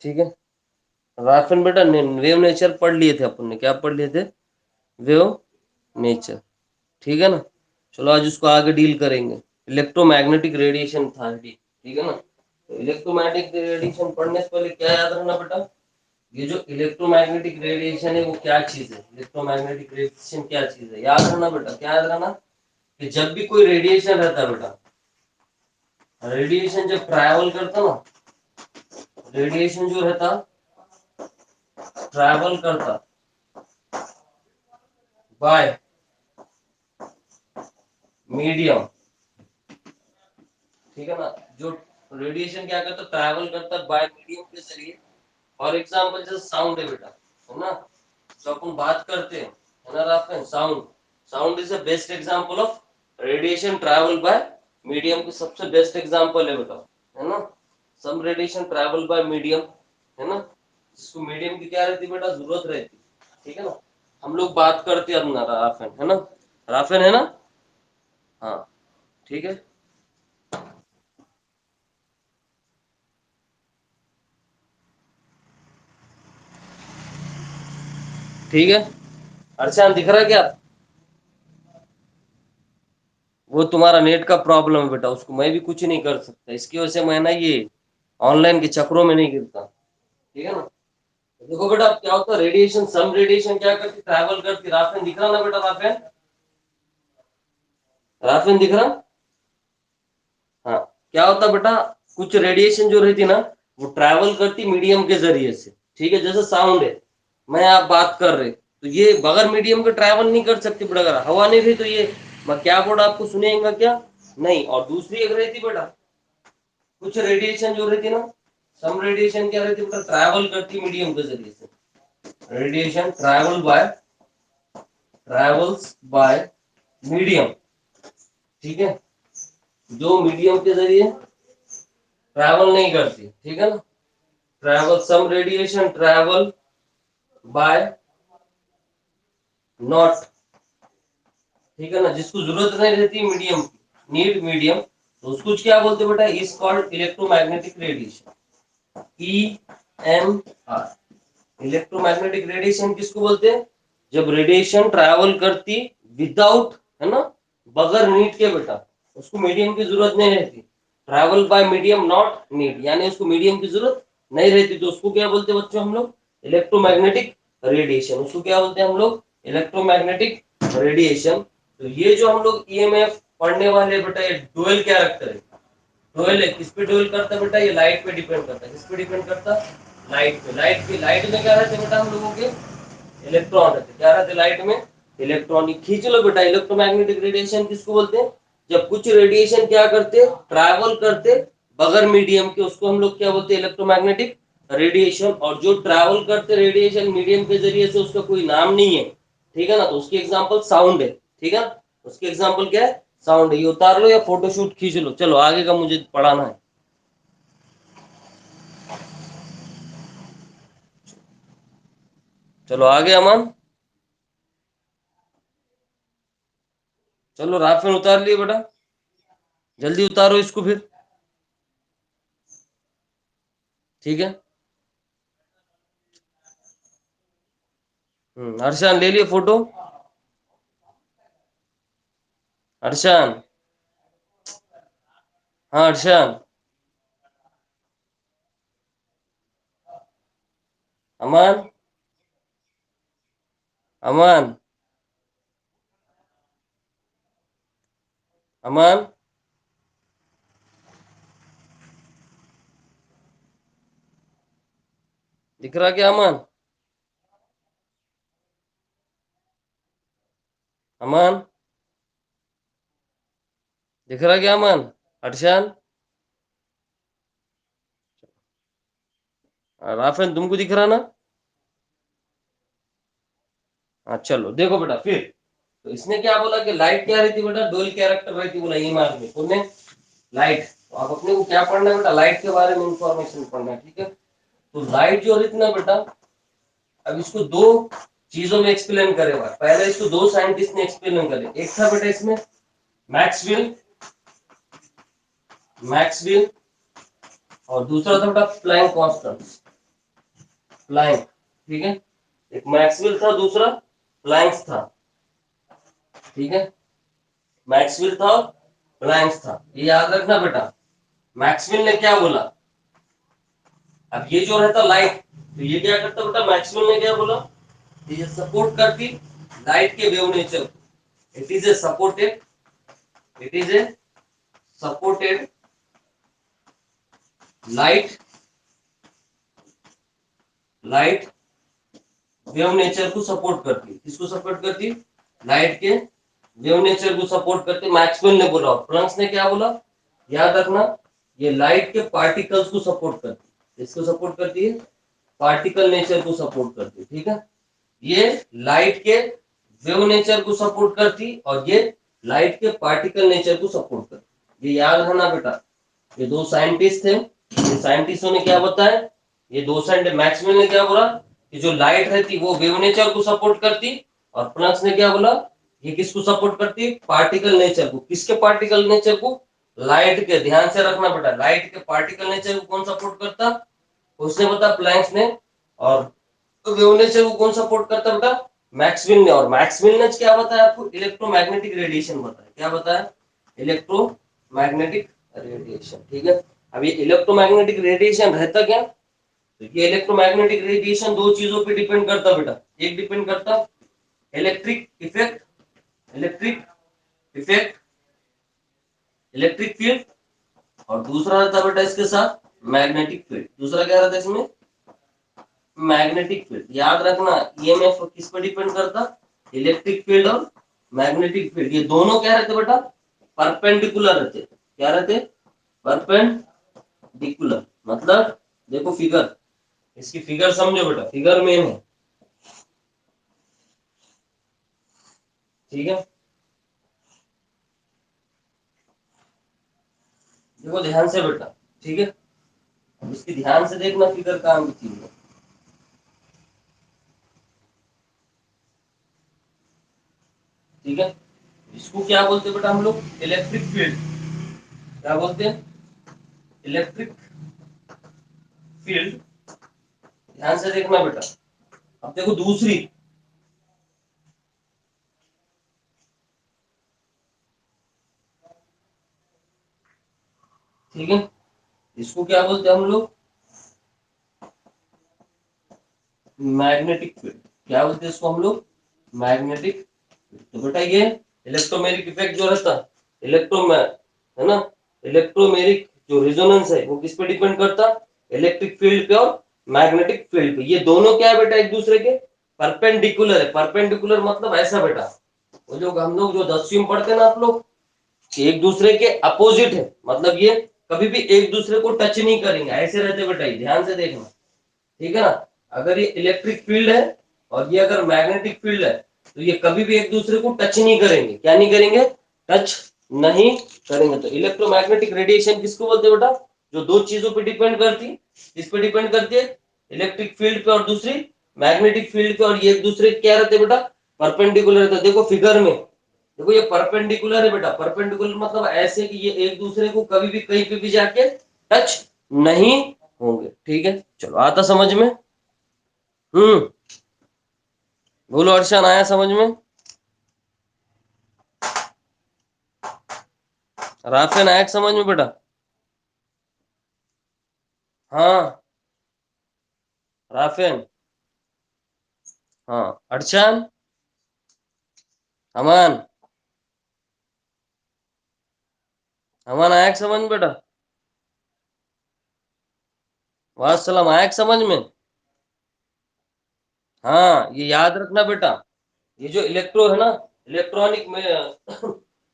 ठीक है। राफेल बेटा वेव नेचर पढ़ लिए थे अपन ने, क्या पढ़ लिए थे? Wave nature. ठीक है ना। चलो आज उसको आगे डील करेंगे। इलेक्ट्रोमैग्नेटिक रेडिएशन था ठीक है ना। तो इलेक्ट्रोमैग्नेटिक रेडिएशन पढ़ने से पहले क्या याद रखना बेटा, ये जो इलेक्ट्रोमैग्नेटिक रेडिएशन है वो क्या चीज है, इलेक्ट्रोमैग्नेटिक रेडिएशन क्या चीज है, याद रखना बेटा। क्या याद रखना कि जब भी कोई रेडिएशन रहता है बेटा, रेडिएशन जब ट्रैवल करता ना, रेडिएशन जो रहता ट्रैवल करता बाय मीडियम, ठीक है ना। जो रेडिएशन क्या करता, ट्रैवल करता बाय मीडियम के जरिए। फॉर एग्जाम्पल जैसे साउंड है बेटा, है ना। जो अपन बात करते हैं, है ना राफेल, sound, sound is the best example of radiation travel by medium की सबसे बेस्ट एग्जांपल है बेटा, है ना। Some radiation travel by medium, है ना, जिसको मीडियम की क्या रहती बेटा, जरूरत रहती। ठीक है ना। हम लोग बात करते हैं अपना राफेल, है ना, राफेल है ना। हाँ ठीक है। ठीक है। अर्षान दिख रहा है क्या? वो तुम्हारा नेट का प्रॉब्लम है बेटा, उसको मैं भी कुछ नहीं कर सकता, इसकी वजह से मैं ना ये ऑनलाइन के चक्रों में नहीं गिरता। ठीक है ना। तो देखो बेटा अब क्या होता है, रेडिएशन, सम रेडिएशन क्या करती, ट्रैवल करती। राफेन दिख रहा ना बेटा, राफेन, राफेन दिख रहा। हाँ। क्या होता बेटा, कुछ रेडिएशन जो रहती ना, वो ट्रैवल करती मीडियम के जरिए से। ठीक है, जैसे साउंड है, मैं आप बात कर रहे तो ये बगैर मीडियम के ट्रैवल नहीं कर सकती बेटा। अगर हवा नहीं रही तो ये मैं क्या बोर्ड आपको सुनेगा क्या, नहीं। और दूसरी एक रहती बेटा, कुछ रेडिएशन जो रहती ना, सम रेडिएशन क्या रहती बेटा, ट्रैवल करती मीडियम के जरिए से। रेडिएशन ट्रैवल्स बाय मीडियम, ठीक है, जो मीडियम के जरिए ट्रैवल नहीं करती। ठीक है ना। Travel, some radiation travel by not, ठीक है ना, जिसको जरूरत नहीं रहती मीडियम की, नीड मीडियम, तो उसको क्या बोलते बेटा, is called electromagnetic radiation, E M R. Electromagnetic radiation किसको बोलते हैं, जब रेडिएशन ट्रैवल करती विदाउट, है ना, बगैर नीड के बेटा, उसको मीडियम की जरूरत नहीं रहती। Travel by medium not need, यानी उसको मीडियम की जरूरत नहीं रहती, तो उसको क्या बोलते हैं बच्चों हम लोग, इलेक्ट्रोमैग्नेटिक रेडिएशन। उसको क्या बोलते हैं हम लोग, इलेक्ट्रोमैग्नेटिक रेडिएशन। तो ये जो हम लोग ईएमएफ पढ़ने वाले बेटा, ये डुअल कैरेक्टर है। डुअल है, किस पे डुअल करता है बेटा, ये लाइट पे डिपेंड करता है। किस पे डिपेंड करता है, लाइट पे। लाइट में क्या रहते हैं बेटा हम लोगों के, इलेक्ट्रॉन रहते। क्या रहते लाइट में, इलेक्ट्रॉनिक। खींच लो बेटा, इलेक्ट्रोमैग्नेटिक रेडिएशन किसको बोलते हैं, जब कुछ रेडिएशन क्या करते, ट्रैवल करते बगैर मीडियम के, उसको हम लोग क्या बोलते हैं, इलेक्ट्रोमैग्नेटिक रेडिएशन। और जो ट्रैवल करते रेडिएशन मीडियम के जरिए से, उसका कोई नाम नहीं है। ठीक है ना। तो उसकी एग्जांपल साउंड है। ठीक है, उसकी एग्जांपल क्या है, साउंड है। ये उतार लो या फोटोशूट खींच लो, चलो आगे का मुझे पढ़ाना है। चलो आगे अमन, चलो राफेल उतार लिए बेटा, जल्दी उतारो इसको फिर। ठीक है। हर्षान ले लिए फोटो, हर्षान, हाँ हर्षान, अमन, अमन, अमन, दिख रहा क्या अमन, अमन, दिख रहा क्या अमन, हर्षान, राफेल तुमको दिख रहा ना। हाँ चलो देखो बेटा फिर, तो इसने क्या बोला कि लाइट क्या रहती बेटा, डुअल कैरेक्टर रहती, बोला ये मार्ग में तुमने लाइट। तो आप अपने को क्या पढ़ना है बेटा, लाइट के बारे में इंफॉर्मेशन पढ़ना है। ठीक है। तो लाइट जो रहती ना बेटा, अब इसको दो चीजों में एक्सप्लेन करेगा। पहले इसको दो साइंटिस्ट ने एक्सप्लेन करे, एक था बेटा इसमें मैक्सवेल, मैक्सवेल, और दूसरा था बेटा प्लैंक कांस्टेंट। प्लैंक, ठीक है। एक मैक्सवेल था, दूसरा प्लैंक था, ठीक है। मैक्सवेल था, प्लैंक था, ये याद रखना बेटा। मैक्सवेल ने क्या बोला, अब ये जो रहता लाइट, तो ये क्या करता बेटा, मैक्सवेल ने क्या बोला, ये सपोर्ट करती लाइट के wave nature, it is a supported, it is a supported light, light wave nature को सपोर्ट करती, किसको सपोर्ट करती, लाइट के वेव नेचर को सपोर्ट करती, मैक्सवेल ने बोला। प्लैंक ने क्या बोला, याद रखना, ये लाइट के पार्टिकल्स को सपोर्ट करती, इसको सपोर्ट करती है, पार्टिकल नेचर को सपोर्ट करती, ठीक है। ये लाइट के वेव नेचर को सपोर्ट करती और ये लाइट के पार्टिकल नेचर को सपोर्ट करती, ये याद रखना बेटा। ये दो साइंटिस्ट थे, ये साइंटिस्टों ने क्या बताया, ये दो साइंटिस्ट, मैक्सवेल ने क्या बोला कि जो लाइट रहती वो वेव नेचर को सपोर्ट करती, और प्लैंक ने क्या बोला, ये किसको सपोर्ट करती, पार्टिकल नेचर को। किसके पार्टिकल नेचर को, लाइट के, ध्यान से रखना बेटा, लाइट के पार्टिकल नेचर को कौन सपोर्ट करता, उसने बता प्लैंक ने, और वेव नेचर को कौन सपोर्ट करता बेटा, मैक्सवेल ने। और मैक्सवेल ने क्या बताया आपको, इलेक्ट्रोमैग्नेटिक रेडिएशन बताया, क्या बताया, इलेक्ट्रोमैग्नेटिक रेडिएशन, ठीक है। अब ये इलेक्ट्रोमैग्नेटिक रेडिएशन रहता क्या, तो ये इलेक्ट्रोमैग्नेटिक रेडिएशन दो चीजों पे डिपेंड करता बेटा। एक डिपेंड करता electric effect, electric effect, electric field, और दूसरा रहता बेटा इसके साथ मैग्नेटिक फील्ड। दूसरा क्या रहता है इसमें, मैग्नेटिक फील्ड। याद रखना, ईएमएफ किस पर डिपेंड करता, इलेक्ट्रिक फील्ड और मैग्नेटिक फील्ड, ये दोनों क्या रहते बेटा, परपेंडिकुलर रहते। क्या रहते, परपेंडिकुलर। मतलब देखो फिगर, इसकी फिगर समझो बेटा, फिगर मेन है, ठीक है। देखो ध्यान से बेटा, ठीक है, इसकी ध्यान से देखना फिगर काम की चीज है, ठीक है। इसको क्या बोलते हैं बेटा हम लोग, इलेक्ट्रिक फील्ड, क्या बोलते हैं, इलेक्ट्रिक फील्ड। ध्यान से देखना बेटा। अब देखो दूसरी, ठीक है, इसको क्या बोलते हैं हम लोग, मैग्नेटिक फील्ड। क्या बोलते हैं इसको हम लोग, मैग्नेटिक। तो बेटा ये इलेक्ट्रोमैग्नेटिक इफेक्ट जो रहता, इलेक्ट्रो है ना, इलेक्ट्रोमैग्नेटिक जो रेजोनेंस है वो किस पे डिपेंड करता, इलेक्ट्रिक फील्ड पे और मैग्नेटिक फील्ड पे। ये दोनों क्या है बेटा, एक दूसरे के परपेंडिकुलर है। परपेंडिकुलर मतलब ऐसा बेटा, वो जो हम लोग जो 10वीं में पढ़ते हैं ना आप लोग, एक दूसरे के अपोजिट है, मतलब ये कभी भी एक दूसरे को टच नहीं करेंगे, ऐसे रहते बेटा, ये ध्यान से देखना, ठीक है ना। अगर ये इलेक्ट्रिक फील्ड है और ये अगर मैग्नेटिक फील्ड है, तो ये कभी भी एक दूसरे को टच नहीं करेंगे। क्या नहीं करेंगे, टच नहीं करेंगे। तो इलेक्ट्रोमैग्नेटिक रेडिएशन किसको बोलते हैं बेटा, जो दो चीजों पे डिपेंड करती, किस पे डिपेंड करती है, इलेक्ट्रिक फील्ड पे और दूसरी मैग्नेटिक फील्ड पे, और ये एक दूसरे क्या रहते हैं बेटा, परपेंडिकुलर रहते हैं। देखो फिगर में, देखो ये परपेंडिकुलर है बेटा, परपेंडिकुलर मतलब ऐसे कि ये एक दूसरे को कभी भी कहीं पे भी जाके टच नहीं होंगे, ठीक है। चलो आता समझ में, बोलो अर्शन, आया समझ में, राफेन आया समझ में बेटा, हाँ राफेन, हाँ अर्शन, अमान, अमान आया समझ में बेटा, वासलाम आया समझ में। हाँ ये याद रखना बेटा, ये जो इलेक्ट्रो है ना, इलेक्ट्रॉनिक में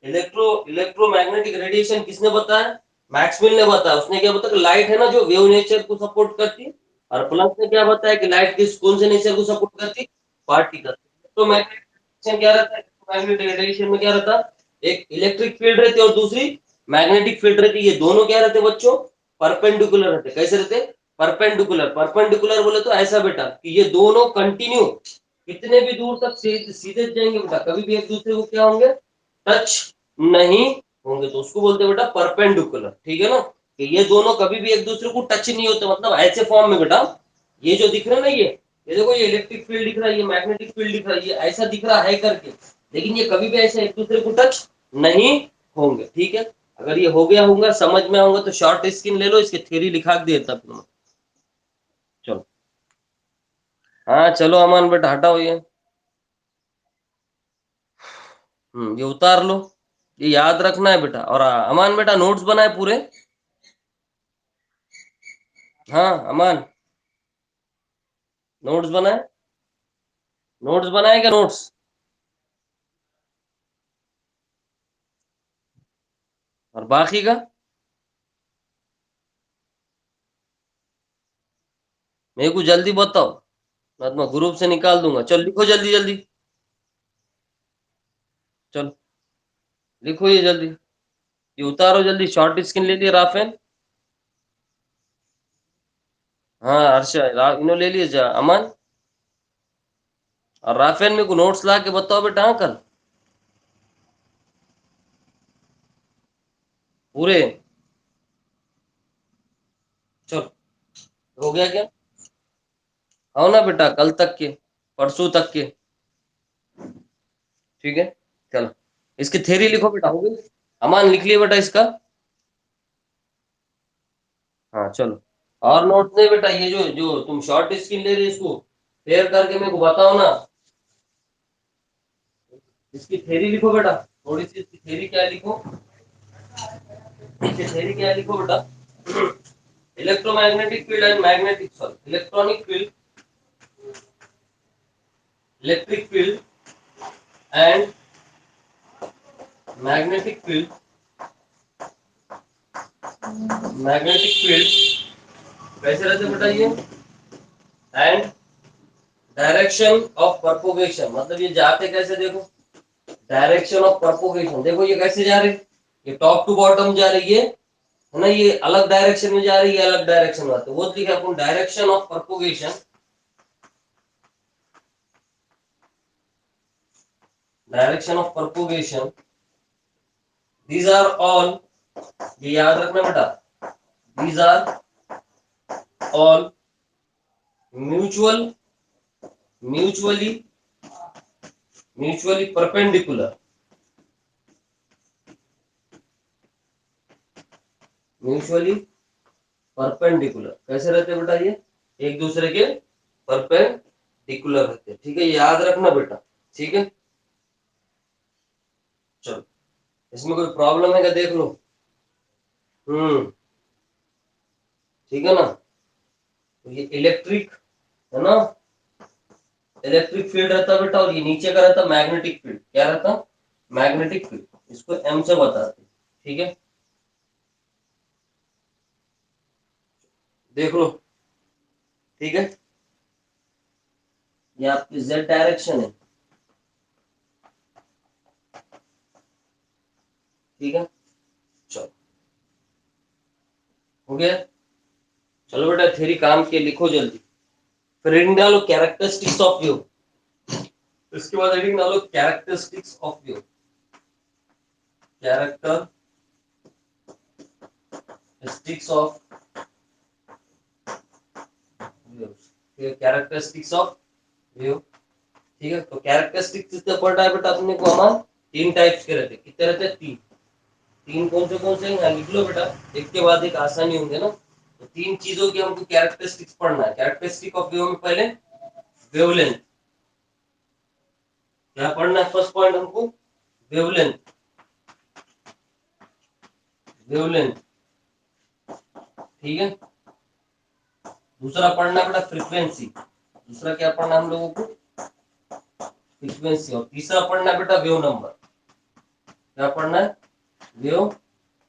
इलेक्ट्रोमैग्नेटिक रेडिएशन किसने बताया, मैक्सवेल ने बताया। उसने क्या बताया कि लाइट है ना जो वेव नेचर को सपोर्ट करती है, और प्लस ने क्या बताया कि लाइट किस कौन से नेचर को सपोर्ट करती है, पार्टिकल। तो मैग्नेटिक क्या रहता है, मैग्नेटिक रेडिएशन में क्या रहता है, एक इलेक्ट्रिक फील्ड रहती है और दूसरी मैग्नेटिक फील्ड रहती है। ये दोनों क्या रहते बच्चों, परपेंडिकुलर रहते। कैसे रहते, परपेंडिकुलर। परपेंडिकुलर बोले तो ऐसा बेटा कि ये दोनों कंटिन्यू कितने भी दूर तक सीधे जाएंगे बेटा, कभी भी एक दूसरे को क्या होंगे, टच नहीं होंगे, तो उसको बोलते हैं बेटा परपेंडिकुलर, ठीक है ना। कि ये दोनों कभी भी एक दूसरे को टच नहीं होते, मतलब ऐसे फॉर्म में बेटा, ये जो दिख रहा है ना, ये देखो, ये इलेक्ट्रिक फील्ड दिख रहा है, ये मैग्नेटिक फील्ड दिख रहा है, ये ऐसा दिख रहा है करके, लेकिन ये कभी भी ऐसे एक दूसरे को टच नहीं होंगे। ठीक है, अगर ये हो गया होगा, समझ में आऊंगा तो शॉर्ट स्क्रीन ले लो, इसकी थ्योरी लिखा देता फिर। चलो, हाँ चलो अमान बेटा, हटाओ ये, ये उतार लो, ये याद रखना है बेटा। और अमान बेटा नोट्स बनाए पूरे? हाँ अमान, नोट्स बनाए? नोट्स बनाए क्या, नोट्स? और बाकी का मेरे को जल्दी बताओ, मैं तो ग्रुप से निकाल दूंगा। चल लिखो जल्दी जल्दी, चलो लिखो ये जल्दी, ये उतारो जल्दी, शॉर्ट स्क्रीन ले लिया राफेल? हाँ हर्षा, इन्हों ले लिए जा अमन और राफेल। मेरे को नोट्स ला के बताओ बेटा, हाँ कल पूरे। चलो, हो गया क्या? आओ ना बेटा, कल तक के, परसों तक के, ठीक है। चलो, इसकी थ्योरी लिखो बेटा, हो गई? अमान लिख लिया बेटा इसका? हाँ चलो, और नोट नहीं बेटा, ये जो जो तुम शॉर्ट स्क्रीन ले रहे हो, इसको शेयर करके मेरे को बताओ ना। इसकी थ्योरी लिखो बेटा, थोड़ी सी इसकी थ्योरी क्या लिखो, इसकी थ्योरी क्या लिखो बेटा। Electromagnetic field and magnetic, sorry, electronic field, electric field and magnetic field, magnetic field कैसे रहते बेटा ये, एंड डायरेक्शन ऑफ प्रोपोगेशन, मतलब ये जाते कैसे, देखो डायरेक्शन ऑफ प्रोपोगेशन, देखो ये कैसे जा रही, ये टॉप टू बॉटम जा रही है ना, ये अलग डायरेक्शन में जा रही है, अलग डायरेक्शन में आते, वो लिखा अपन direction of propagation, direction of propagation, these are all, ये याद रखना बेटा, these are all mutual, mutually, mutually perpendicular, mutually perpendicular कैसे रहते बेटा, ये एक दूसरे के परपेंडिकुलर रहते, ठीक है, ये याद रखना बेटा, ठीक है। चलो, इसमें कोई प्रॉब्लम है क्या, देख लो। हम्म, ठीक है ना, तो ये इलेक्ट्रिक है ना, इलेक्ट्रिक फील्ड रहता है बेटा, और ये नीचे का रहता मैग्नेटिक फील्ड, क्या रहता, मैग्नेटिक फील्ड, इसको एम से बताते, ठीक है, देख लो, ठीक है। ये आपकी जेड डायरेक्शन है, ठीक है। चलो, हो गया? चलो बेटा, थ्योरी काम के लिखो जल्दी, फिर रीडिंग डालो कैरेक्टरिस्टिक्स ऑफ व्यू, इसके बाद रीडिंग डालो characteristics of view, characteristics of view, characteristics of view, ठीक है। तो कैरेक्टरिस्टिक्स कितने पढ़ रहा है बेटा अपने को, हमारे तीन टाइप्स के रहते, कितने रहते हैं, तीन, तीन कौन से हैं, लिख लो बेटा, एक के बाद एक आसानी होंगे ना, तो तीन चीजों की हमको कैरेक्टरिस्टिक्स पढ़ना है। कैरेक्टरिस्टिक ऑफ व्यू में पहले वेवलेंथ, क्या पढ़ना है, फर्स्ट पॉइंट हमको वेवलेंथ, वेवलेंथ, ठीक है। दूसरा पढ़ना बेटा फ्रीक्वेंसी, दूसरा क्या पढ़ना हम लोगों को, फ्रीक्वेंसी। और तीसरा पढ़ना बेटा वेव नंबर, क्या पढ़ना है, वेव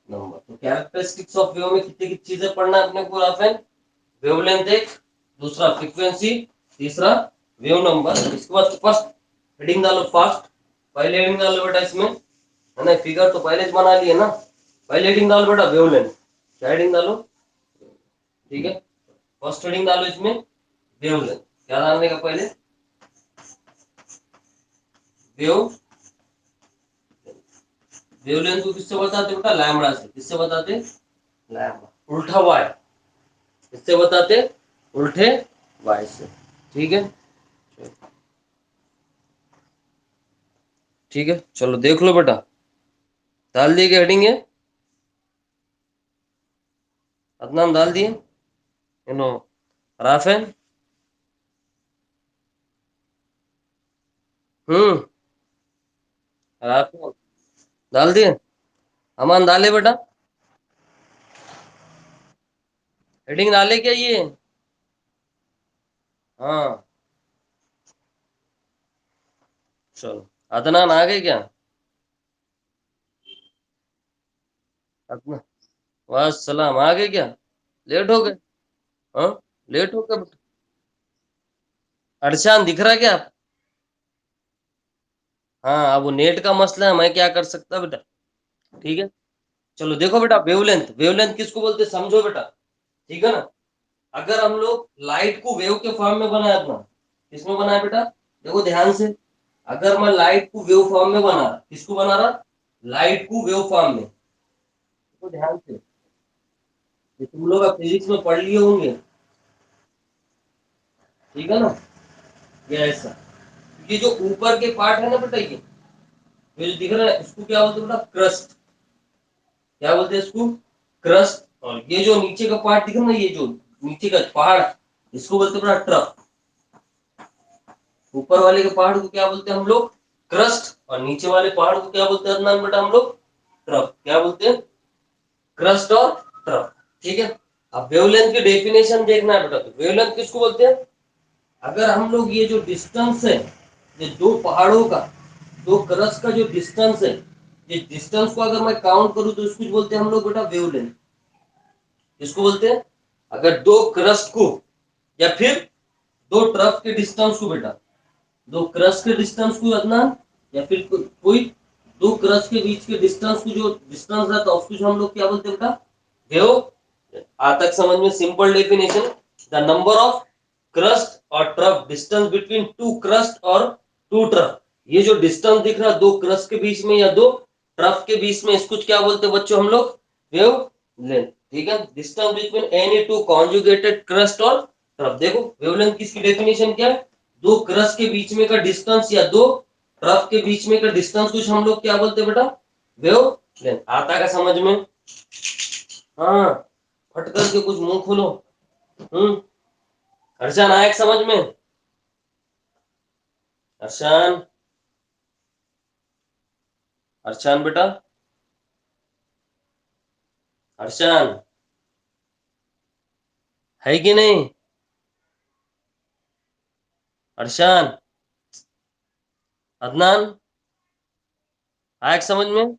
नंबर। तो कैरेक्टरिस्टिक्स ऑफ वेव में कितनी कितनी चीजें पढ़ना है अपने को, राफेल? वेवलेंथ एक, दूसरा फ्रीक्वेंसी, तीसरा वेव नंबर। इसके बाद फर्स्ट हेडिंग डालो, फास्ट, पहले हेडिंग डालो बेटा इसमें, है ना, फिगर तो पहले बना लिए ना, पहले हेडिंग डालो बेटा वेवलेंथ, क्या हेडिंग डालो, ठीक है, फर्स्ट हेडिंग डालो इसमें वेवलेंथ, क्या डालने का पहले, वेव, वेवलेंथ को किससे बताते बेटा, लैम्बडा से, किससे बताते, लैम्बडा, उल्टा वाई, किससे बताते, उल्टे वाई से। ठीक है, ठीक है, चलो देख लो बेटा, डाल दिए क्या हेडिंग है? अदनान डाल दिए, यू नो, राफेन। हम्म, राफेन डाल दिए। अमान डाले बेटा, हेडिंग डाले क्या ये? हाँ, चलो। अदनान आ गए क्या? अदनान, बस सलाम, आ गए क्या? लेट हो गए? हाँ, लेट हो गए बेटा। अरशान दिख रहा क्या? हाँ, अब वो नेट का मसला है, मैं क्या कर सकता बेटा। ठीक है, चलो देखो बेटा, वेवलेंथ, वेवलेंथ किसको बोलते हैं समझो बेटा। ठीक है ना, अगर हम लोग लाइट को वेव के फॉर्म में बनाया अपना, किसमें बनाया बेटा? देखो ध्यान से, अगर मैं लाइट को वेव फॉर्म में बना रहा, किसको बना रहा? लाइट को वेव फॉर्म में। देखो ध्यान से, ये तुम लोग फिजिक्स में पढ़ लिए होंगे। ठीक है ना, ये ऐसा, ये जो ऊपर के पार्ट है ना बेटा, ये जो दिख रहा है इसको क्या बोलते हैं बेटा? क्रस्ट। क्या बोलते हैं इसको? क्रस्ट। और ये जो नीचे का पार्ट दिख रहा है ना, ये जो नीचे का पहाड़, इसको बोलते हैं बेटा ट्रफ। ऊपर वाले के पहाड़ को क्या बोलते हैं हम लोग? क्रस्ट। और नीचे वाले पहाड़ को क्या बोलते हैं अदनान बेटा हम लोग? ट्रफ। क्या बोलते हैं? क्रस्ट और ट्रफ। ठीक है, अब वेवलेंथ की डेफिनेशन देखना है बेटा, तो वेवलेंथ किसको बोलते हैं? अगर हम लोग ये जो डिस्टेंस है, ये दो पहाड़ों का, दो क्रस्ट का जो डिस्टेंस है, ये डिस्टेंस को अगर मैं काउंट करूं तो इसको बोलते हैं हम लोग बेटा वेवलेंथ। इसको बोलते हैं, अगर दो क्रस्ट को या फिर दो ट्रफ के डिस्टेंस को बेटा, दो क्रस्ट के डिस्टेंस को अदनान, या फिर कोई दो क्रस्ट के बीच के डिस्टेंस को, जो डिस्टेंस रहता है उसको हम लोग क्या बोलते हैं बेटा? वेव। आज तक समझ में simple definition, the number of crest और trough, distance between two crest और टू ट्रफ। ये जो डिस्टेंस दिख रहा है दो क्रस्ट के बीच में या दो ट्रफ के बीच में, इसको क्या बोलते हैं बच्चों हम लोग? Wave length. ठीक है, distance between any two conjugated crust और ट्रफ। देखो वेवलेंथ की इसकी डेफिनेशन क्या है? दो क्रस्ट के बीच में का डिस्टेंस या दो ट्रफ के बीच में का डिस्टेंस कुछ हम लोग क्या बोलते हैं बेटा? Wave length. आता का समझ में? हाँ, फट करके कुछ मुंह खोलो। हर्षान आया समझ में? हर्षान, हर्षान बेटा, हर्षान है कि नहीं? हर्षान, अदनान आया समझ में?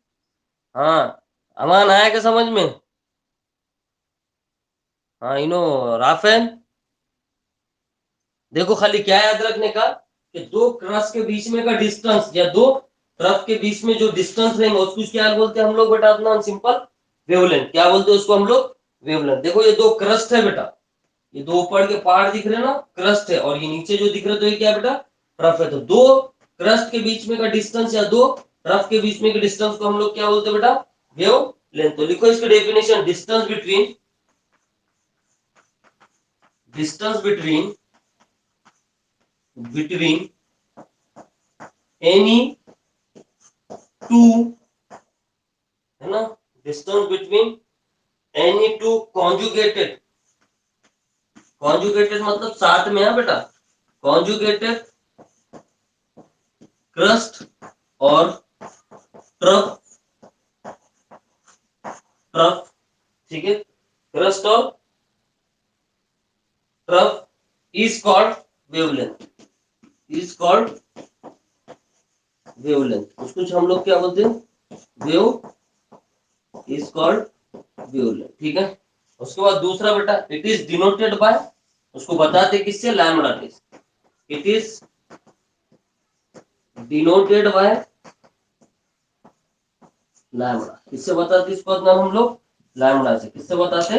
हाँ, अमान आया क्या समझ में? हाँ, इनो, राफेल। देखो खाली क्या याद रखने का, कि दो क्रस के बीच में का डिस्टेंस या दो ट्रफ के बीच में जो डिस्टेंस रहेंगे उसको क्या बोलते हैं हम लोग बेटा अदनान? Simple wavelength. क्या बोलते हैं उसको हम लोग? वेवलेंथ। देखो ये दो क्रस्ट है बेटा, ये दो ऊपर के पहाड़ दिख रहे हैं ना, क्रस्ट है, और ये नीचे जो दिख रहे तो ये क्या बेटा? ट्रफ है। तो दो क्रस्ट के बीच में का डिस्टेंस या दो ट्रफ के बीच में के डिस्टेंस को हम लोग क्या बोलते हैं बेटा? Wave length. तो लिखो इसकी definition, distance between between any two, है ना, distance between any two conjugated, conjugated मतलब साथ में है बेटा, कॉन्जुगेटेड क्रस्ट और ट्रफ, ट्रफ। ठीक है, क्रस्ट और trough is called wavelength, is called wavelength. उसको हम लोग क्या बोलते हैं? Wave is called wavelength. ठीक है, उसके बाद दूसरा बेटा, इट इज डिनोटेड बाय, उसको बताते किससे? Lambda test. It is denoted by lambda. किससे बताते इसको अपना हम लोग? लैम्बडा से। किससे बताते?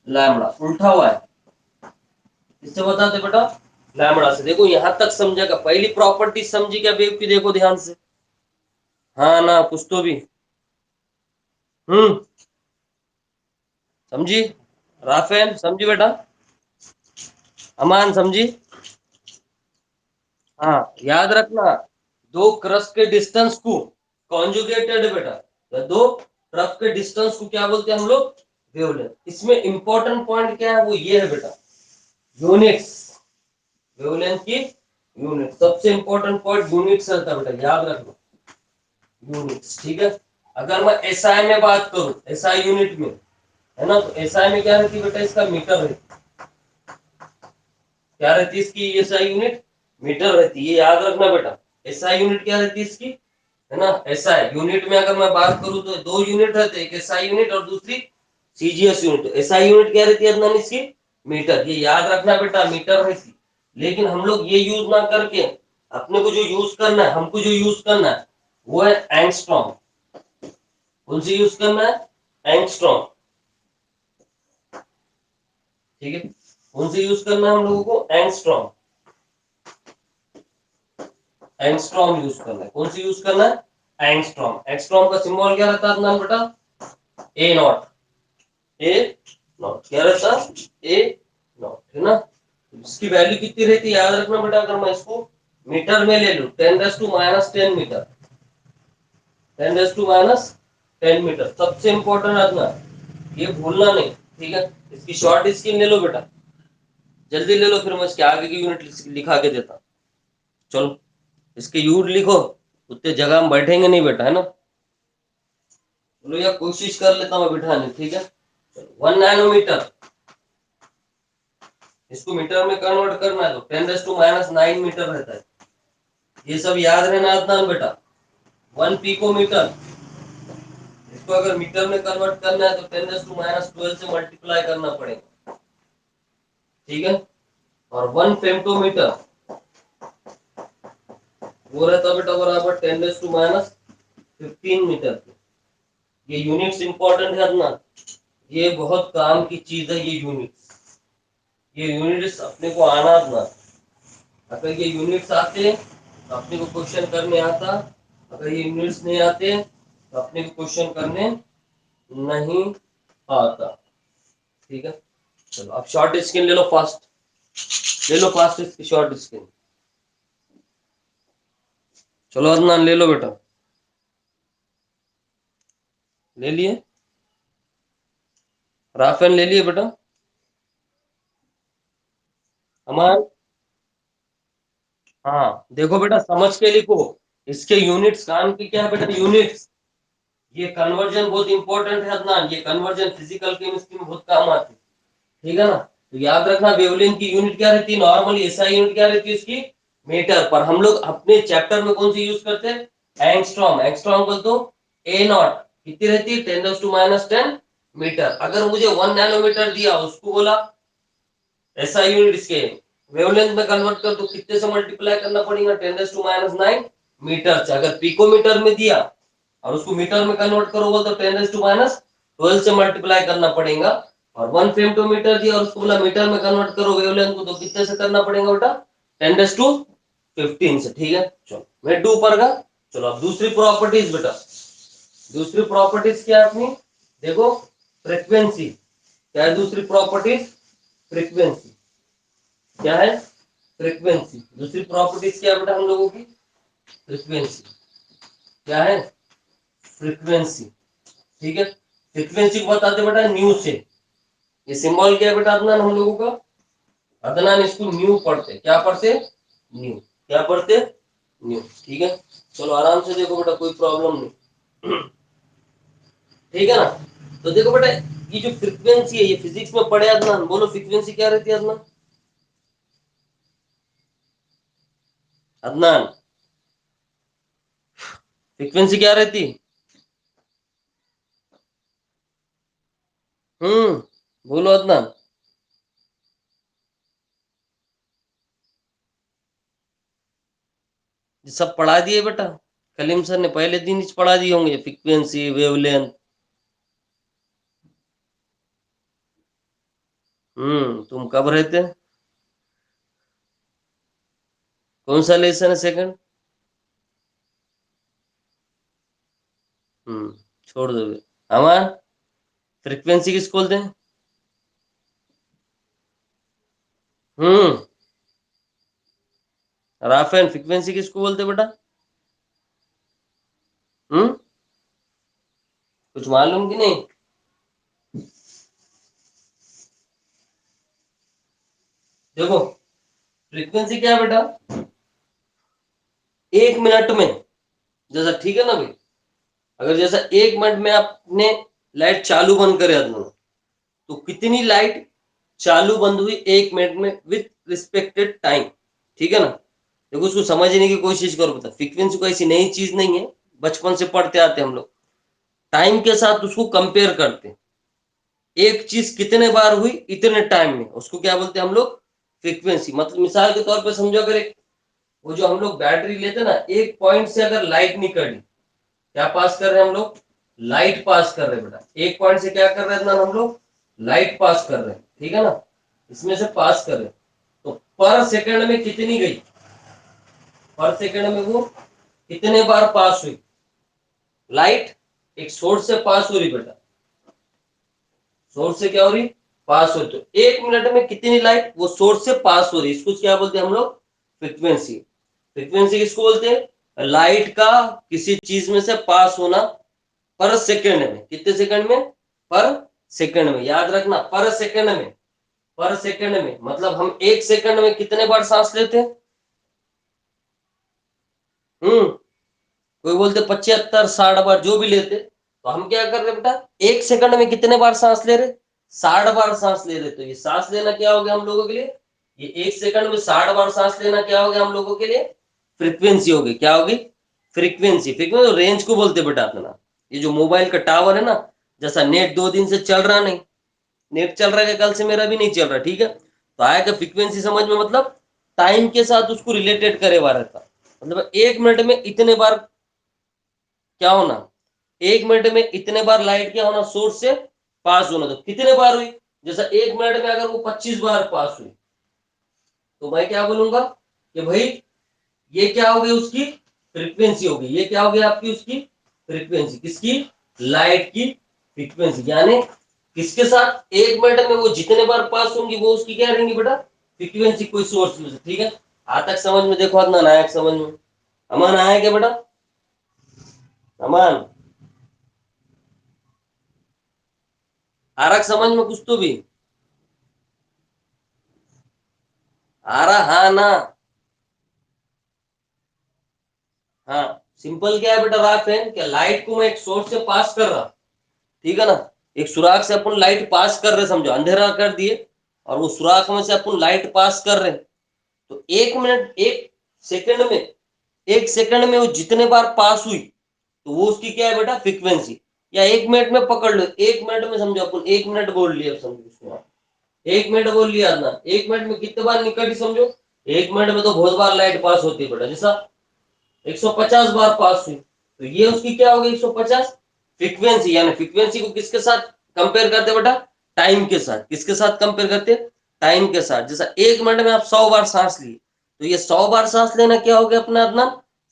लैम्बडा। उल्टा हुआ है, किससे बताते बेटा? लैम्बडा से। देखो यहां तक समझेगा, पहली प्रॉपर्टी समझी क्या वेव की? देखो ध्यान से, हाँ ना, कुछ तो भी। हम्म, समझी? राफेल समझी बेटा? अमान समझी? हाँ याद रखना, दो क्रस्ट के डिस्टेंस को कॉन्जुगेटेड है बेटा, तो दो क्रस्ट के डिस्टेंस को क्या बोलते हैं हम लोग? वेवलेंथ। इसमें इंपॉर्टेंट पॉइंट क्या है, वो ये है बेटा, यूनिट्स। वेवलेंथ की यूनिट, सबसे इंपॉर्टेंट पॉइंट यूनिट्स रहता है बेटा, याद रखना यूनिट्स, ठीक है। अगर मैं एसआई में बात करूं, एसआई यूनिट में, है ना, तो एसआई में क्या रहती है बेटा, इसका मीटर रहती है। क्या रहती है इसकी एसआई यूनिट? मीटर रहती है, ये याद रखना बेटा। एसआई यूनिट क्या रहती है इसकी, है ना, एसआई यूनिट में अगर मैं बात करूं तो दो यूनिट रहते हैं, एक एसआई यूनिट और दूसरी सीजीएस यूनिट। एसआई यूनिट क्या रहती है अदनान इसकी? मीटर, ये याद रखना बेटा, मीटर रहती। लेकिन हम लोग ये यूज ना करके अपने को जो यूज करना है, हमको जो यूज करना है वो है एंगस्ट्रॉम। कौन सी यूज करना है? एंगस्ट्रॉम, ठीक है। कौन सी यूज करना है हम लोगों को? एंगस्ट्रॉम। एंगस्ट्रॉम यूज करना है। कौन सी यूज करना है? एंगस्ट्रॉम। एंगस्ट्रॉम का सिंबल क्या रहता है अदनान बेटा? ए नॉट। ए नॉट क्या रहता? ए नॉट, है ना। इसकी वैल्यू कितनी रहती है याद रखना बेटा, अगर मैं इसको मीटर में ले लूं, 10⁻10 मीटर, 10⁻10 मीटर, सबसे इंपॉर्टेंट रखना, ये भूलना नहीं, ठीक है। इसकी शॉर्ट स्क्रीन ले लो बेटा, जल्दी ले लो, फिर मैं इसके आगे की यूनिट लिखा के देता हूं। चलो इसके यूनिट लिखो, उतने जगह हम बैठेंगे नहीं बेटा, है ना। चलो या कोशिश कर लेता हूँ बिठाने, ठीक है। 1 नैनोमीटर, इसको मीटर में कन्वर्ट करना है तो 10⁻9 मीटर रहता है। ये सब याद रहना अदनान बेटा। 1 पिकोमीटर, इसको अगर मीटर में कन्वर्ट करना है तो 10⁻12 से मल्टीप्लाई करना पड़ेगा, ठीक है। और 1 फेम्टोमीटर, वो रहता बेटा बराबर 10⁻15 मीटर। ये यूनिट्स इंपॉर्टेंट है अदनान, ये बहुत काम की चीज है ये यूनिट्स। ये यूनिट्स अपने को आना अदनान, अगर ये यूनिट्स आते तो अपने को क्वेश्चन करने आता, अगर ये यूनिट्स नहीं आते तो अपने को क्वेश्चन करने नहीं आता, ठीक है। चलो अब शॉर्ट स्क्रीन ले लो फास्ट, ले लो फास्ट इसकी शॉर्ट स्क्रीन। चलो अदनान ले लो बेटा, ले लिए? राफेल ले लिए बेटा? अमान, हाँ देखो बेटा समझ के लिखो, इसके यूनिट्स काम की क्या है बेटा, यूनिट्स। ये कन्वर्जन बहुत इंपॉर्टेंट है अदनान, ये कन्वर्जन फिजिकल केमिस्ट्री में बहुत काम आती है, ठीक है ना। तो याद रखना वेवलेंथ की यूनिट क्या रहती है, नॉर्मली एसआई यूनिट क्या रहती है इसकी? मीटर। पर हम लोग अपने चैप्टर में कौन सी यूज करते हैं? एंगस्ट्रॉम। एंगस्ट्रॉम बोल तो ए नॉट कितनी रहती है? 10⁻10 मीटर। अगर मुझे 1 नैनोमीटर दिया, उसको बोला एसआई यूनिट, इसके वेवलेंथ में कन्वर्ट कर तो कितने से मल्टीप्लाई करना पड़ेगा? 10⁻9 मीटर से। अगर पिकोमीटर में दिया और उसको मीटर में कन्वर्ट करो बोल तो 10⁻12 से मल्टीप्लाई करना पड़ेगा। और 1 फेम्टोमीटर दिया और उसको बोला मीटर में कन्वर्ट करो वेवलेंथ को, तो कितने से करना पड़ेगा बेटा? 10⁻15 से, ठीक है। चलो मैं टू पर का। चलो अब दूसरी प्रॉपर्टीज बेटा, दूसरी प्रॉपर्टीज क्या है अपनी? देखो फ्रीक्वेंसी, क्या है दूसरी प्रॉपर्टीज? फ्रीक्वेंसी, क्या है? फ्रीक्वेंसी। दूसरी प्रॉपर्टीज क्या है बेटा हम लोगों की? फ्रीक्वेंसी, क्या है? फ्रीक्वेंसी, ठीक है। फ्रीक्वेंसी को बताते बेटा न्यू से। ये सिंबल क्या है बेटा अदनान हम लोगों का? अदनान इसको न्यू पढ़ते, क्या पढ़ते? न्यू। क्या पढ़ते? न्यू, ठीक है। चलो आराम से देखो बेटा, कोई प्रॉब्लम नहीं, ठीक है ना। तो देखो बेटा, ये जो फ्रीक्वेंसी है ये फिजिक्स में पढ़े अदनान, बोलो फ्रीक्वेंसी क्या रहती है अदनान? अदनान फ्रीक्वेंसी क्या रहती? बोलो अदनान। ये सब पढ़ा दिए बेटा, कलीम सर ने पहले दिन ही पढ़ा दिए होंगे फ्रीक्वेंसी वेवलेंथ। तुम कब रहते? कौन सा लेसन है सेकंड? छोड़ दो। अमान फ्रीक्वेंसी किस बोलते हैं? राफेल फ्रीक्वेंसी किसको बोलते बेटा? कुछ मालूम कि नहीं? देखो फ्रीक्वेंसी क्या है बेटा? 1 मिनट में, जैसा ठीक है ना भाई, अगर जैसा 1 मिनट में आपने लाइट चालू बंद करे दोनों, तो कितनी लाइट चालू बंद हुई 1 मिनट में विथ रिस्पेक्टेड टाइम, ठीक है ना? देखो उसको समझने की कोशिश करो। बता, फ्रीक्वेंसी कोई ऐसी नई चीज नहीं है, बचपन से पढ़ते आते हम लोग, टाइम के साथ उसको कंपेयर करते हैं। एक चीज कितने बार हुई इतने टाइम में, उसको क्या बोलते हैं हम लोग? फ्रीक्वेंसी। मतलब मिसाल के तौर पर समझो, अगर एक वो जो हम लोग बैटरी लेते ना, एक पॉइंट से अगर लाइट निकली, क्या पास कर रहे हैं हम लोग? लाइट पास कर रहे हैं बेटा। एक पॉइंट से क्या कर रहे हैं ना हम लोग? लाइट पास कर रहे हैं, ठीक है ना? इसमें से पास कर रहे हैं, तो पर सेकंड में कितनी गई? पर सेकंड में वो कितने बार पास हुई लाइट? एक सोर्स से पास हो रही बेटा, सोर्स से क्या हो रही? पास हो रही। तो 1 मिनट में कितनी लाइट वो सोर्स से पास हो रही, इसको क्या बोलते हैं हम लोग? फ्रीक्वेंसी। फ्रीक्वेंसी किसको बोलते हैं? लाइट का किसी चीज में से पास होना पर सेकंड में। कितने सेकंड में? पर सेकंड में। याद रखना, पर सेकंड में। पर सेकंड में मतलब हम 1 सेकंड में कितने बार सांस लेते हैं? कोई बोलते 75 60 बार, जो भी लेते। तो हम क्या कर रहे बेटा? 1 सेकंड में कितने बार सांस ले रहे? 60 बार सांस ले रहे। तो ये सांस लेना क्या हो गया हम लोगों के लिए? ये 1 सेकंड में 60 बार सांस लेना क्या हो गया हम लोगों के लिए? फ्रीक्वेंसी हो गई। क्या होगी? फ्रीक्वेंसी। फ्रीक्वेंसी रेंज को बोलते बेटा अपना। ये जो मोबाइल का टावर है ना, जैसा नेट 2 दिन से चल रहा नहीं, नेट चल रहा है, कल से मेरा भी नहीं चल रहा, ठीक है? तो आएगा फ्रीक्वेंसी समझ में, मतलब टाइम के साथ उसको रिलेटेड करे हुआ रहता। मतलब 1 मिनट में इतने बार क्या होना, 1 मिनट में इतने बार लाइट क्या होना, सोर्स से पास होना। तो कितने बार हुई? जैसा 1 मिनट में अगर वो 25 बार पास हुई, तो मैं क्या बोलूंगा कि भाई ये क्या हो गई? उसकी फ्रीक्वेंसी हो गई। ये क्या हो गई आपकी? उसकी फ्रीक्वेंसी। किसकी? लाइट की फ्रीक्वेंसी। यानी किसके साथ 1 मिनट में वो जितने बार पास होंगी वो उसकी क्या रहेंगी बेटा? फ्रीक्वेंसी। कोई सोर्स में से, ठीक है? आज तक समझ में? देखो अदनान आया समझ में? अमान आया क्या बेटा? अमान आ रहा समझ में कुछ तो भी? आ रहा? हाँ ना? हाँ। सिंपल क्या है बेटा? रात है क्या, लाइट को मैं एक सोर्स से पास कर रहा, ठीक है ना? एक सुराख से अपन लाइट पास कर रहे, समझो अंधेरा कर दिए, और वो सुराख में से अपन लाइट पास कर रहे। तो 1 मिनट, 1 सेकंड में, 1 सेकंड में वो जितने बार पास हुई, तो वो उसकी क्या है बेटा? फ्रीक्वेंसी। या 1 मिनट में पकड़ लो, 1 मिनट में समझो अपन 1 मिनट बोल लिया, समझो उसमें 1 मिनट बोल लिया ना, 1 मिनट में कितने बार निकली समझो? 1 मिनट में तो बहुत बार लाइट पास होती है बेटा, जैसा 150 बार पास हुई। तो ये उसकी क्या होगी? 150 फ्रीक्वेंसी। यानी फ्रीक्वेंसी को किसके साथ कंपेयर करते बेटा? टाइम के साथ। किसके साथ कंपेयर करते? टाइम के साथ। जैसा 1 मिनट में आप 100 बार सांस लिए, तो ये 100 बार सांस लेना क्या हो गया अपना अपना?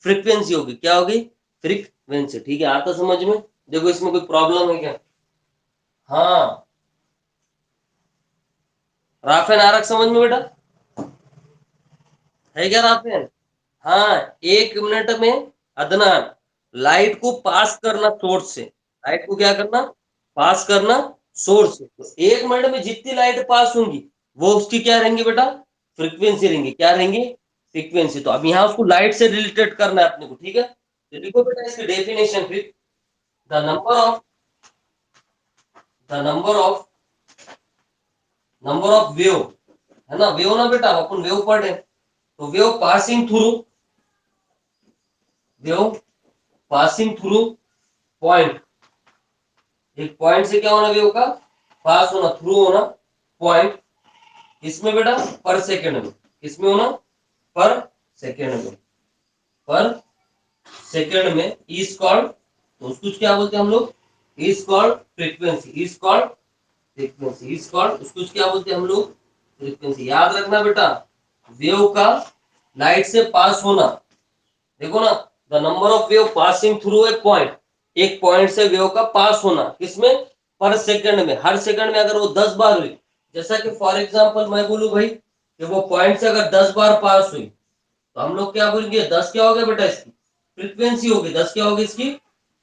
फ्रीक्वेंसी होगी। क्या होगी? फ्रीक्वेंसी। ठीक है, आता समझ में? देखो इसमें कोई प्रॉब्लम है क्या? हाँ, राफेन आरक समझ में बेटा? है क्या राफेन? हाँ। 1 मिनट में अदनान लाइट को पास करना सोर्स से, लाइट को क्या करना? पास करना सोर्स से। तो 1 मिनट में जितनी लाइट पास होंगी वो उसकी क्या रहेंगी बेटा? फ्रीक्वेंसी रहेंगी। क्या रहेंगी? फ्रीक्वेंसी। तो अब यहाँ उसको लाइट से रिलेटेड करना है अपने को, ठीक है? तो लिखो बेटा इसकी डेफिनेशन फिर। The number of the number of wave, है ना? वेव ना बेटा, अपन वेव पढ़ रहे हैं। तो वेव पासिंग थ्रू पॉइंट। एक पॉइंट से क्या होना वेव का? पास होना, थ्रू होना पॉइंट। इसमें बेटा पर सेकंड में। किसमें होना? पर सेकंड में। पर सेकंड में इज कॉल्ड, तो उसको क्या बोलते हैं हम लोग? Is called frequency. Is called frequency. Is called, उसको क्या बोलते हैं हम लोग? फ्रीक्वेंसी। याद रखना बेटा, वेव का लाइट से पास होना, देखो ना, the number of wave passing through a point. एक पॉइंट से वेव का पास होना किसमें? पर सेकंड में। हर सेकंड में अगर वो 10 बार हुई, जैसा कि फॉर एग्जांपल मैं बोलूं भाई कि वो पॉइंट से अगर 10 बार पास हुई तो हम लोग क्या बोलेंगे, 10 क्या हो गया बेटा, इसकी फ्रीक्वेंसी होगी। 10 क्या होगी इसकी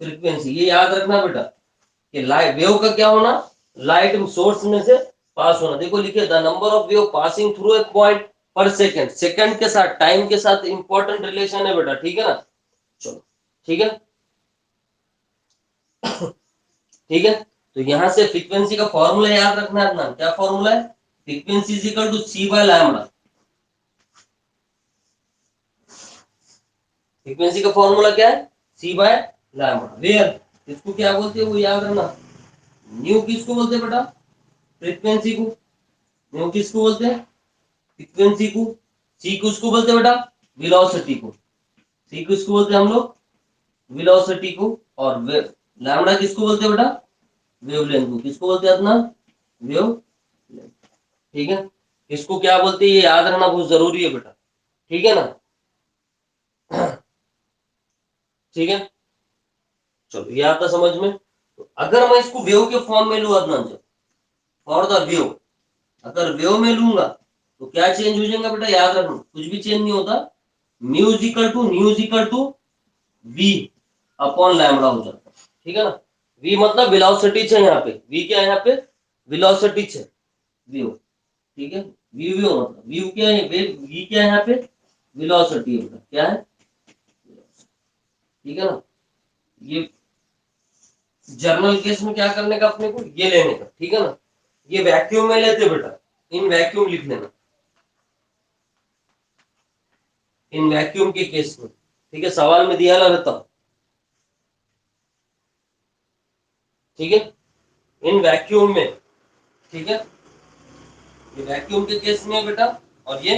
फ्रीक्वेंसी। ये याद रखना बेटा कि लाइट वेव का क्या होना, लाइट सोर्स में से पास होना। देखो लिखिए, the number of wave passing through a point पर सेकेंड। सेकंड के साथ, टाइम के साथ इंपॉर्टेंट रिलेशन है बेटा, ठीक है ना। चलो ठीक है, ठीक है। तो यहां से फ्रीक्वेंसी का फॉर्मूला याद रखना है अपना। क्या फॉर्मूला है, frequency is equal to C by lambda. Frequency का फॉर्मूला क्या है, सी बाय लैम्बडा। वेयर इसको क्या बोलते हैं वो याद रखना। न्यू किसको बोलते हैं बेटा, फ्रीक्वेंसी को। न्यू किसको बोलते हैं, फ्रीक्वेंसी को। सी को उसको बोलते हैं बेटा, वेलोसिटी को। सी को इसको बोलते हैं हम लोग, वेलोसिटी को। और लैम्बडा किसको बोलते हैं बेटा, वेवलेंथ को। किसको बोलते हैं अपना, वेव, ठीक है। इसको क्या बोलते हैं ये याद रखना बहुत जरूरी है बेटा, ठीक है ना। ठीक है, चलो ये आता समझ में। तो अगर मैं इसको वेव के फॉर्म में लू अदनान, फॉर द वेव, अगर वेव में लूंगा तो क्या चेंज हो जाएगा बेटा, याद रखना कुछ भी चेंज नहीं होता। Nu is equal to V upon lambda हो जाता है, ठीक है ना। वी मतलब वेलोसिटी है यहाँ पे, वी क्या है यहाँ पे, वेलोसिटी है, व्यू, ठीक है। व्यू व्यू मतलब व्यू क्या है, वी क्या है यहाँ पे, वेलोसिटी है, क्या है, ठीक है ना। ये जर्नल केस में क्या करने का अपने को, ये लेने का, ठीक है ना। ये वैक्यूम में लेते बेटा, इन वैक्यूम लिख लेना, इन वैक्यूम के केस में, ठीक है, सवाल में दिया रहता, ठीक है, इन वैक्यूम में, ठीक है। ये वैक्यूम के केस में है बेटा, और ये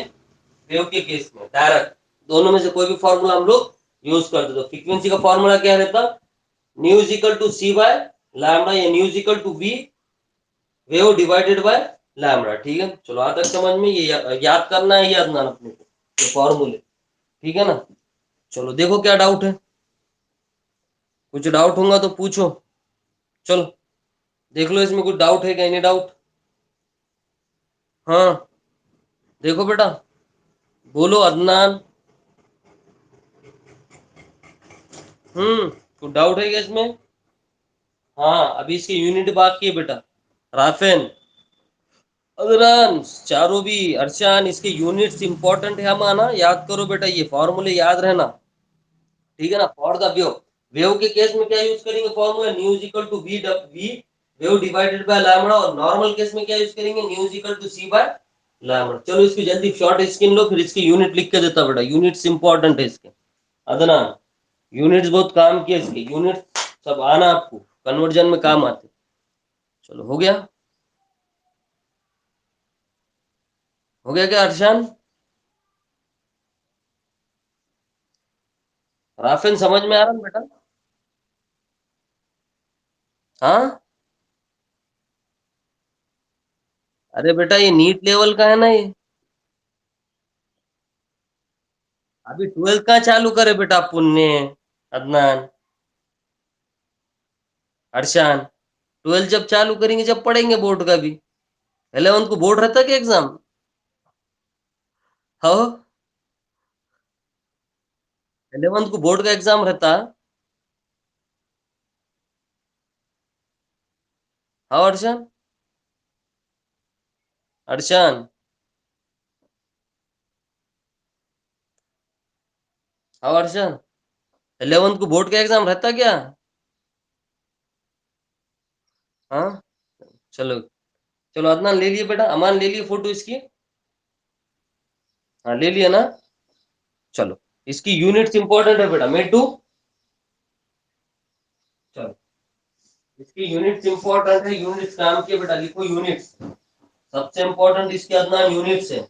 वेव के केस में डायरेक्ट, दोनों में से कोई भी फॉर्मूला हम लोग यूज कर दे। तो फ्रीक्वेंसी का फॉर्मूला क्या रहता, nu is equal to C by lambda, या nu is equal to v wave divided by lambda, ठीक है। चलो आज तक समझ में, ये याद करना है, याद ना अपने को ये फॉर्मूले, ठीक है ना। चलो देखो क्या डाउट है, कुछ डाउट होगा तो पूछो। चलो देख लो इसमें कुछ डाउट है क्या, नहीं डाउट, हाँ देखो बेटा, बोलो अदनान। कुछ डाउट है क्या इसमें, हाँ अभी इसकी यूनिट बाकी है बेटा। राफेन, अदनान, चारों भी, अर्शान, इसके यूनिट्स इंपॉर्टेंट है हमारा, याद करो बेटा, ये फॉर्मूले याद रहना, ठीक है ना। फॉर द वेव, वेव के केस में क्या यूज करेंगे formula, nu is equal to v wave divided by lambda, और नॉर्मल केस में क्या यूज करेंगे, nu is equal to C by lambda. चलो इसकी जल्दी शॉर्ट स्क्रीन लो, फिर इसकी यूनिट लिख के देता बेटा, यूनिट्स इंपॉर्टेंट है इसके। अदनान, यूनिट्स बहुत काम किया इसके, यूनिट सब आना आपको कन्वर्जन में काम आते। चलो हो गया, हो गया क्या अर्शान, राफेन समझ में आ रहा है बेटा, हाँ। अरे बेटा ये नीट लेवल का है ना ये, अभी 12th का चालू करे बेटा पुण्य, अदनान, अर्शान, 12th जब चालू करेंगे जब पढ़ेंगे बोर्ड का भी। 11th को बोर्ड रहता क्या एग्जाम, हाँ 11th को बोर्ड का एग्जाम रहता, हाँ अर्शान, अर्शान, हाँ अर्शान, 11th को बोर्ड का एग्जाम रहता क्या, हाँ। चलो, चलो अदनान ले लिए बेटा, अमान ले लिए फोटो इसकी, हाँ ले लिया ना। चलो इसकी यूनिट्स इंपॉर्टेंट है बेटा, मेड टू, चलो इसकी यूनिट्स इंपॉर्टेंट है, यूनिट्स काम किया बेटा, लिखो यूनिट्स, सबसे इंपॉर्टेंट इसके अदनान यूनिट्स है।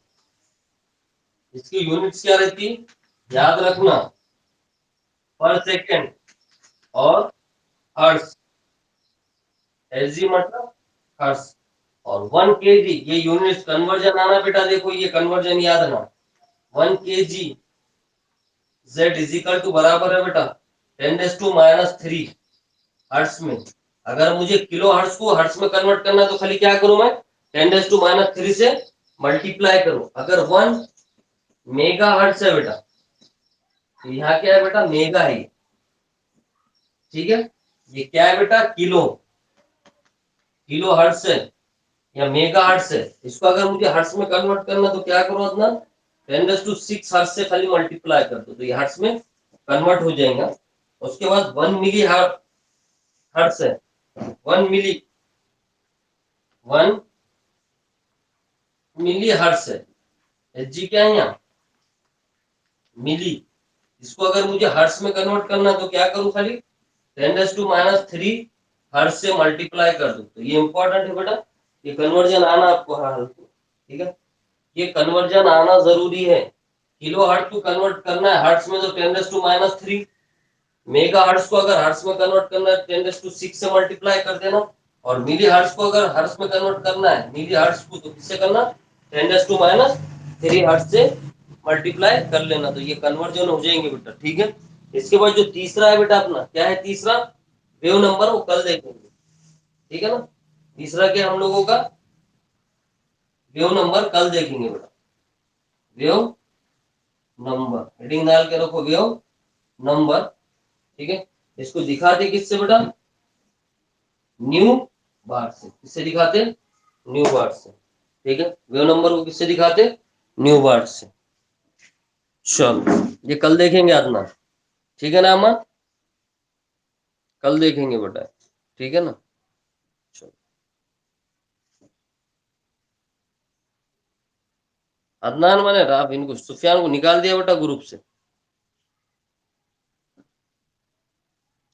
इसकी यूनिट्स क्या रहती, याद रखना, पर सेकेंड और हर्ट्ज, एसजी मतलब हर्ट्ज, और 1 kg, ये यूनिट्स कन्वर्जन आना बेटा, देखो ये कन्वर्जन याद रखना, 1 kg z is equal to बराबर है बेटा 10⁻³ हर्ट्ज में। अगर मुझे किलो हर्ट्ज को हर्ट्ज में कन्वर्ट करना है तो खाली क्या करूं मैं, 10⁻³ से मल्टीप्लाई करो। अगर 1 मेगाहर्ट्ज है बेटा, तो यहाँ क्या है बेटा, मेगा है, ठीक है। ये क्या है बेटा, किलो हर्ट्ज है या मेगा हर्ट्ज है। इसको अगर मुझे हर्ट्ज में कन्वर्ट करना तो क्या करो अपना, 10⁶ हर्ट्ज से खाली मल्टीप्लाई कर दो, तो ये हर्ट्ज में कन्वर्ट हो जाएगा। उसके बाद 1 मिली हर्ट्ज है, 1 मिली हर्ट्ज है। एच जी क्या है यहाँ, मिली। इसको अगर मुझे हर्ट्ज में कन्वर्ट करना तो क्या करूं, खाली 10⁻³ हर्ट्ज से मल्टीप्लाई कर दो। तो ये इंपॉर्टेंट है बेटा, ये कन्वर्जन आना आपको, हाँ ठीक है, ये कन्वर्जन आना जरूरी है। किलो हर्ट्ज को कन्वर्ट करना है हर्ट्ज में तो 10⁻³ मेगा हर्ट्ज को अगर हर्ट्ज में कन्वर्ट करना है 10⁶ से मल्टीप्लाई कर देना। और मिली हर्ट्ज को अगर हर्ट्ज में कन्वर्ट करना है मिली हर्ट्ज को तो किससे करना, 10⁻³ हर्ट्ज से मल्टीप्लाई कर लेना। तो ये कन्वर्जन हो जाएंगे बेटा, ठीक है। इसके बाद जो तीसरा है बेटा अपना, क्या है तीसरा, वेव नंबर, वो कल देखेंगे, ठीक है ना। तीसरा क्या हम लोगों का, वेव नंबर कल देखेंगे बेटा। वेव नंबर हेडिंग डाल के रखो, वेव नंबर, ठीक है। इसको दिखाते किससे बेटा, न्यू बार से। किससे दिखाते, न्यू बार से, ठीक है। वेव नंबर को किससे दिखाते, न्यू बार से। चलो ये कल देखेंगे अपना, ठीक है ना अमन, कल देखेंगे बेटा, ठीक है ना। चलो अदनान मैंने राफ इनको सुफियान को निकाल दिया बेटा ग्रुप से।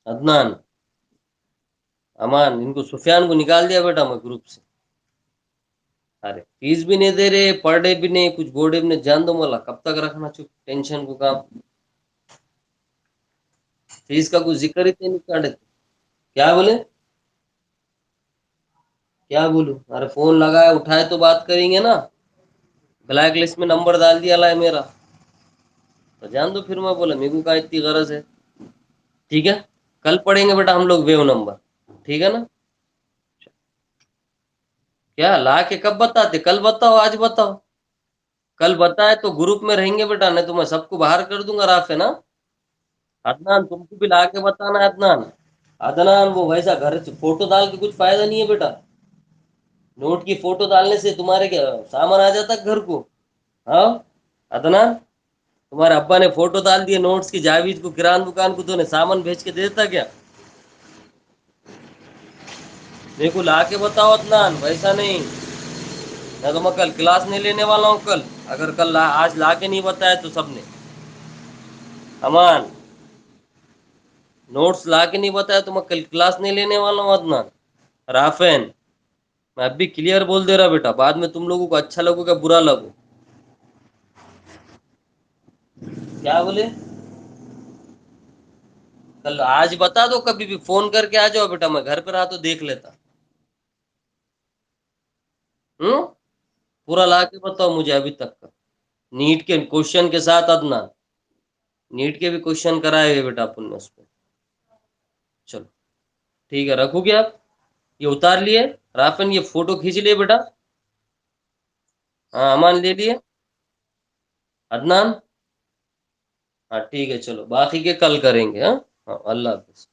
अदनान, अमान, इनको सुफियान को निकाल दिया बेटा मैं ग्रुप से। अरे फीस भी नहीं दे रहे, पर डे भी नहीं, कुछ बोर्डे में जान दो मला, कब तक रखना चुप, टेंशन को काम। फीस का कुछ जिक्र ही नहीं काटे। क्या बोले, क्या बोलूं, अरे फोन लगाया उठाए तो बात करेंगे ना। ब्लैक लिस्ट में नंबर डाल दिया ला है मेरा, तो जान दो, फिर मैं बोला मेरे को का इतनी गरज है, ठीक है। कल पढ़ेंगे बेटा हम लोग वेव नंबर, ठीक है ना। क्या ला के कब बताते, कल बताओ आज बताओ, कल बताए तो ग्रुप में रहेंगे बेटा, नहीं तो मैं सबको बाहर कर दूंगा राफे ना। अदनान तुमको भी ला के बताना है अदनान। अदनान वो वैसा घर से फोटो डाल के कुछ फायदा नहीं है बेटा, नोट की फोटो डालने से तुम्हारे क्या सामान आ जाता है घर को। हाँ अदनान, तुम्हारे अब्बा ने फोटो डाल दिए नोट्स की, जावेद को किरान दुकान को, तूने सामान भेज के दे देता क्या। मेरे को ला के बताओ अदनान, वैसा नहीं, मैं तो मैं कल क्लास नहीं लेने वाला हूँ कल। अगर आज ला के नहीं बताया तो सबने, अमान, नोट्स ला के नहीं बताया तो मैं कल क्लास नहीं लेने वाला हूँ अदनान। राफेन, मैं अभी क्लियर बोल दे रहा बेटा, बाद में तुम लोगों को अच्छा लगेगा बुरा लगो। क्या बोले, कल आज बता दो, कभी भी फोन करके आ जाओ बेटा, मैं घर पे रहा तो देख लेता। हम्म, पूरा ला के बताओ मुझे अभी तक का, नीट के क्वेश्चन के साथ अदनान, नीट के भी क्वेश्चन कराए हुए बेटा अपन ने उस पर। चलो ठीक है, रखोगे आप, ये उतार लिए, राफन ये फोटो खींच लिए बेटा। हाँ अमान ले लिए, अदनान, हाँ ठीक है, चलो बाकी के कल करेंगे। हाँ हाँ, अल्लाह हाफिज।